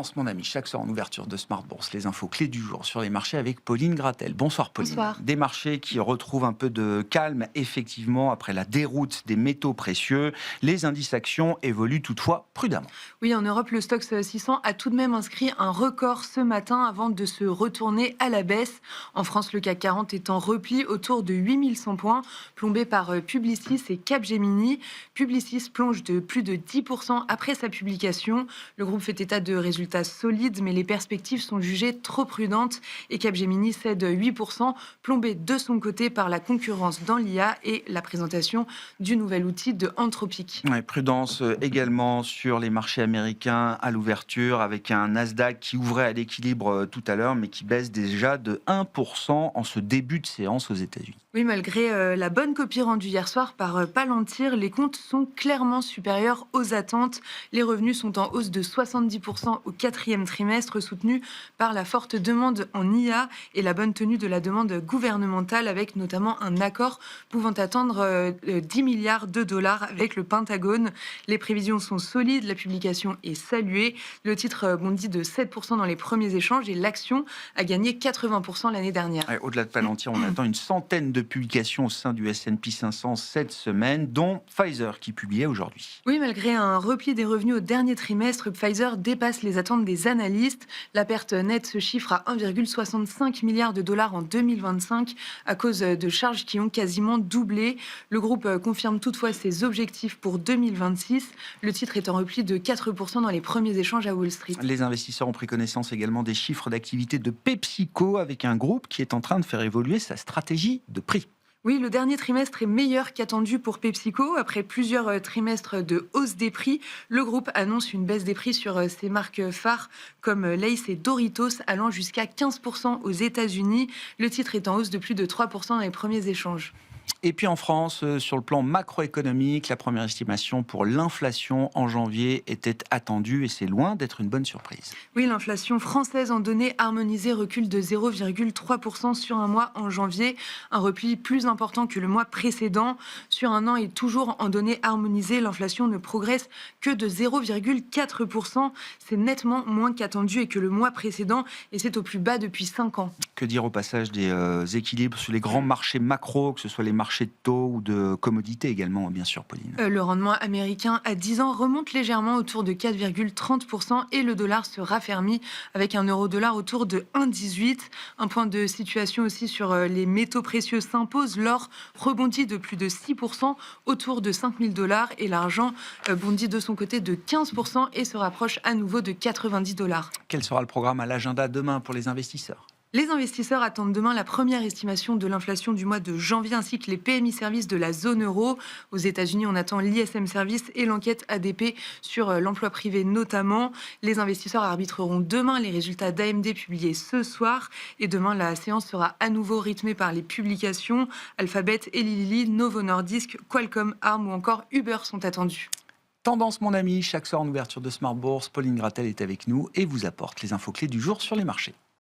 Tendance, mon ami, chaque soir en ouverture de Smart Bourse, les infos clés du jour sur les marchés avec Pauline Gratel. Bonsoir Pauline. Bonsoir. Des marchés qui retrouvent un peu de calme, effectivement, après la déroute des métaux précieux. Les indices actions évoluent toutefois prudemment. Oui, en Europe, le Stoxx 600 a tout de même inscrit un record ce matin avant de se retourner à la baisse. En France, le CAC 40 est en repli autour de 8100 points, plombé par Publicis et Capgemini. Publicis plonge de plus de 10% après sa publication. Le groupe fait état de résultats solides, mais les perspectives sont jugées trop prudentes et Capgemini cède 8%, plombé de son côté par la concurrence dans l'IA et la présentation du nouvel outil de Anthropic. Ouais, prudence également sur les marchés américains à l'ouverture, avec un Nasdaq qui ouvrait à l'équilibre tout à l'heure, mais qui baisse déjà de 1% en ce début de séance aux États-Unis. Oui, malgré la bonne copie rendue hier soir par Palantir, les comptes sont clairement supérieurs aux attentes. Les revenus sont en hausse de 70% au quatrième trimestre, soutenus par la forte demande en IA et la bonne tenue de la demande gouvernementale, avec notamment un accord pouvant attendre 10 milliards de dollars avec le Pentagone. Les prévisions sont solides, la publication est saluée. Le titre bondit de 7% dans les premiers échanges et l'action a gagné 80% l'année dernière. Ouais, au-delà de Palantir, on attend une centaine de publications au sein du S&P 500 cette semaine, dont Pfizer qui publiait aujourd'hui. Oui, malgré un repli des revenus au dernier trimestre, Pfizer dépasse les attentes des analystes. La perte nette se chiffre à 1,65 milliard de dollars en 2025 à cause de charges qui ont quasiment doublé. Le groupe confirme toutefois ses objectifs pour 2026. Le titre est en repli de 4% dans les premiers échanges à Wall Street. Les investisseurs ont pris connaissance également des chiffres d'activité de PepsiCo, avec un groupe qui est en train de faire évoluer sa stratégie de prix. Oui, le dernier trimestre est meilleur qu'attendu pour PepsiCo. Après plusieurs trimestres de hausse des prix, le groupe annonce une baisse des prix sur ses marques phares comme Lay's et Doritos, allant jusqu'à 15% aux États-Unis. Le titre est en hausse de plus de 3% dans les premiers échanges. Et puis en France, sur le plan macroéconomique, la première estimation pour l'inflation en janvier était attendue et c'est loin d'être une bonne surprise. Oui, l'inflation française en données harmonisées recule de 0,3% sur un mois en janvier, un repli plus important que le mois précédent. Sur un an et toujours en données harmonisées, l'inflation ne progresse que de 0,4%. C'est nettement moins qu'attendu et que le mois précédent, et c'est au plus bas depuis 5 ans. Que dire au passage des équilibres sur les grands marchés macro, que ce soit les marchés de taux ou de commodités également, bien sûr, Pauline. Le rendement américain à 10 ans remonte légèrement autour de 4,30% et le dollar se raffermit avec un euro-dollar autour de 1,18. Un point de situation aussi sur les métaux précieux s'impose. L'or rebondit de plus de 6% autour de 5 000 dollars et l'argent bondit de son côté de 15% et se rapproche à nouveau de 90 dollars. Quel sera le programme à l'agenda demain pour les investisseurs ? Les investisseurs attendent demain la première estimation de l'inflation du mois de janvier ainsi que les PMI services de la zone euro. Aux États-Unis, on attend l'ISM Service et l'enquête ADP sur l'emploi privé notamment. Les investisseurs arbitreront demain les résultats d'AMD publiés ce soir. Et demain, la séance sera à nouveau rythmée par les publications. Alphabet, Eli Lilly, Novo Nordisk, Qualcomm, Arm ou encore Uber sont attendus. Tendance, mon ami, chaque soir en ouverture de Smart Bourse, Pauline Gratel est avec nous et vous apporte les infos clés du jour sur les marchés.